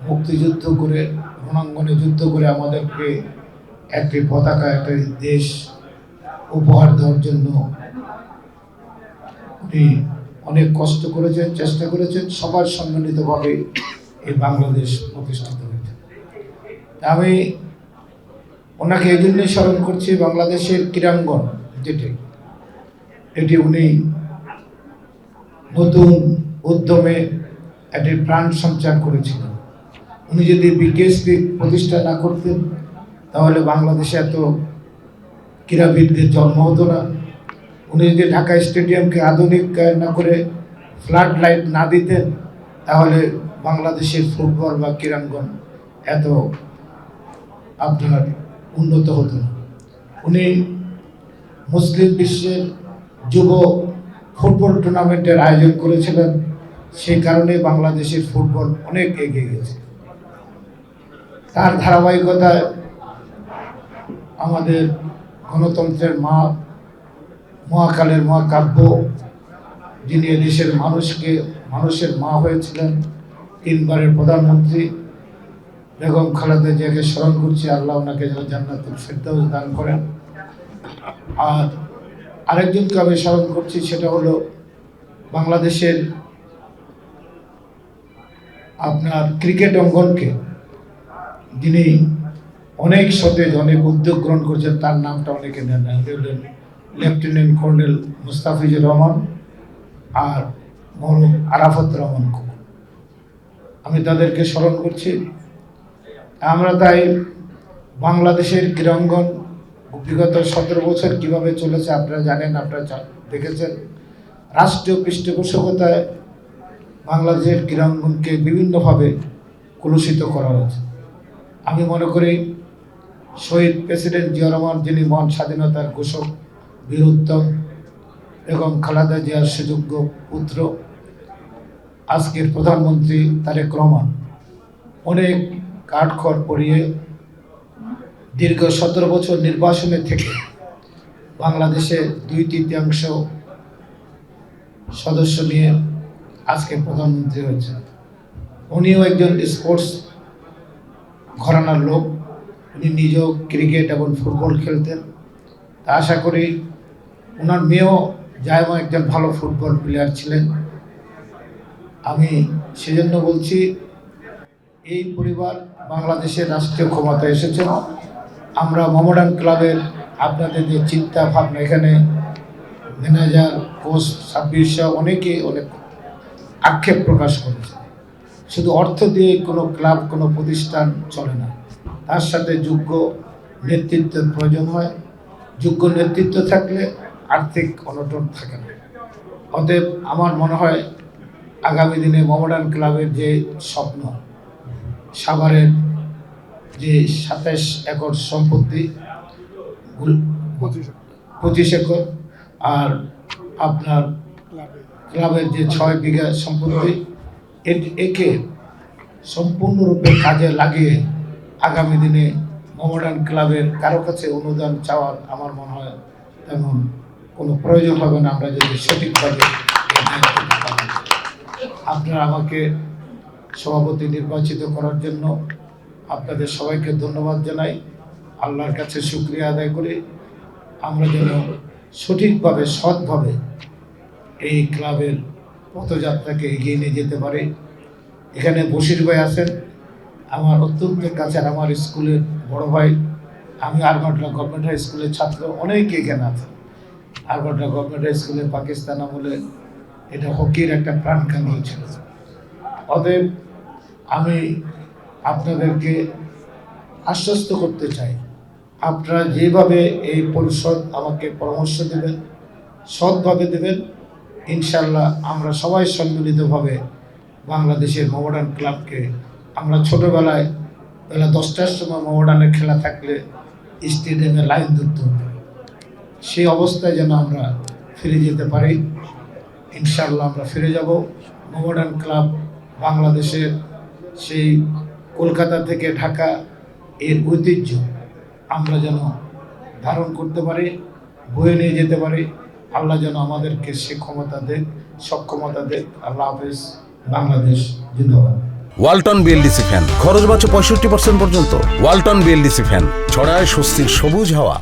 মুক্তিযুদ্ধ করে রণাঙ্গনে যুদ্ধ করে আমাদেরকে একটি পতাকা, একটা দেশ উপহার দেওয়ার জন্য উনি অনেক কষ্ট করেছেন, চেষ্টা করেছেন। সবার সম্মিলিতভাবে এই বাংলাদেশ প্রতিষ্ঠিত হয়েছে। আমি ওনাকে এই জন্যই স্মরণ করছি, বাংলাদেশের ক্রীড়াঙ্গন এটি উনি নতুন উদ্যমে একটি প্রাণ সঞ্চার করেছিলেন। উনি যদি বিকেএসপি প্রতিষ্ঠা না করতেন তাহলে বাংলাদেশে এত ক্রীড়াবিদদের জন্ম হতো না। উনি যদি ঢাকা স্টেডিয়ামকে আধুনিক না করে ফ্লাড লাইট না দিতেন তাহলে বাংলাদেশের ফুটবল বা ক্রীড়াঙ্গন এত আপনার উন্নত হতো না। উনি মুসলিম বিশ্বের যুব ফুটবল টুর্নামেন্টের আয়োজন করেছিলেন, সেই কারণে বাংলাদেশের ফুটবল অনেক এগিয়ে গেছে। তার ধারাবাহিকতায় আমাদের গণতন্ত্রের মহাকালের মহাকাব্য, যিনি দেশের মানুষের মা হয়েছিলেন, 3 বারের প্রধানমন্ত্রী বেগম খালেদা জিয়াকে স্মরণ করছি। আল্লাহ ওনাকে যেন জান্নাতুল ফেরদাউস দান করেন। আর আরেকজনকে আমি স্মরণ করছি, সেটা হলো বাংলাদেশের আপনার ক্রিকেট অঙ্গনকে যিনি অনেক সতেজ, অনেক উদ্যোগ গ্রহণ করেছেন, তার নামটা অনেকে নেন না, লেফটেন্যান্ট কর্নেল মুস্তাফিজুর রহমান আর মরহুম আরাফাত রহমান। আমি তাদেরকে স্মরণ করছি। আমরা তাই বাংলাদেশের ক্রীড়াঙ্গন বিগত 17 বছর কিভাবে চলেছে আপনারা জানেন, আপনারা দেখেছেন। রাষ্ট্রীয় পৃষ্ঠপোষকতায় বাংলাদেশের ক্রীড়াঙ্গনকে বিভিন্নভাবে কলুষিত করা হয়েছে। আমি মনে করি শহীদ প্রেসিডেন্ট জিয়া রহমান, যিনি মহান স্বাধীনতার ঘোষক, বীর উত্তম এবং খালেদা জিয়ার সুযোগ্য পুত্র, আজকের প্রধানমন্ত্রী তারেক রহমান, অনেক কাঠখড় পরিয়ে দীর্ঘ 17 বছর নির্বাসনে থেকে বাংলাদেশে 2/3 সদস্য নিয়ে আজকে প্রধানমন্ত্রী হয়েছে। উনিও একজন স্পোর্টস ঘরানার লোক। উনি নিজেও ক্রিকেট এবং ফুটবল খেলতেন। তা আশা করি ওনার মেয়েও জায়মা একজন ভালো ফুটবল প্লেয়ার ছিলেন। আমি সেজন্য বলছি, এই পরিবার বাংলাদেশের রাষ্ট্রীয় ক্ষমতায় এসেছেন। আমরা মোহামেডান ক্লাবের আপনাদের যে চিন্তা ভাবনা, এখানে ম্যানেজার, কোচ, সাব্বির সহ অনেকে অনেক আক্ষেপ প্রকাশ করেছে। শুধু অর্থ দিয়ে কোনো ক্লাব, কোনো প্রতিষ্ঠান চলে না, তার সাথে যোগ্য নেতৃত্বের প্রয়োজন হয়। যোগ্য নেতৃত্ব থাকলে আর্থিক অনটন থাকে না। অতএব আমার মনে হয় আগামী দিনে মোহামেডান ক্লাবের যে স্বপ্ন, সাভারের যে 27 একর সম্পত্তি, 25 একর, আর আপনার ক্লাবের যে 6 বিঘা সম্পত্তি, একে সম্পূর্ণরূপে কাজে লাগিয়ে আগামী দিনে মোহামেডান ক্লাবের কারো কাছে অনুদান চাওয়ার আমার মনে হয় তেমন কোনো প্রয়োজন হবে না, আমরা যদি সঠিকভাবে। আপনারা আমাকে সভাপতি নির্বাচিত করার জন্য আপনাদের সবাইকে ধন্যবাদ জানাই। আল্লাহর কাছে শুকরিয়া আদায় করি। আমরা যেন সঠিকভাবে, সৎভাবে এই ক্লাবের পথযাত্রাকে এগিয়ে নিয়ে যেতে পারি। এখানে বশির ভাই আছেন, আমার অত্যন্ত কাছের, আমার স্কুলের বড় ভাই। আমি আরবাড্রা গভর্নমেন্ট হাই স্কুলের ছাত্র, অনেকে এখানে আছে। আরবাড্রা গভর্নমেন্ট হাই স্কুলে পাকিস্তান আমলে এটা হকির একটা প্রাণকেন্দ্র ছিল। অতএব আমি আপনাদেরকে আশ্বস্ত করতে চাই, আপনারা যেভাবে এই পরিষদ আমাকে পরামর্শ দেবেন, সৎভাবে দেবেন, ইনশাল্লাহ আমরা সবাই সম্মিলিতভাবে বাংলাদেশের মোহামেডান ক্লাবকে, আমরা ছোটোবেলায় বেলা 10টার সময় মোহামেডানের খেলা থাকলে স্টেডিয়ামে লাইন ধরতে হতো, সেই অবস্থায় যেন আমরা ফিরে যেতে পারি। ইনশাল্লাহ আমরা ফিরে যাব। মোহামেডান ক্লাব বাংলাদেশের সেই কলকাতা থেকে ঢাকা এর ঐতিহ্য আমরা যেন ধারণ করতে পারি, বয়ে নিয়ে যেতে পারি। আল্লাহ যেন আমাদেরকে সে ক্ষমতা দেন, সক্ষমতা দেন। আল্লাহ হাফেজ। বাংলাদেশ জিন্দাবাদ। ওয়ালটন বিএলডিসি ফ্যান খরচ বাঁচে 65% পর্যন্ত। ওয়ালটন বিএলডিসি ফ্যান ছড়ায় স্বস্তির সবুজ হাওয়া।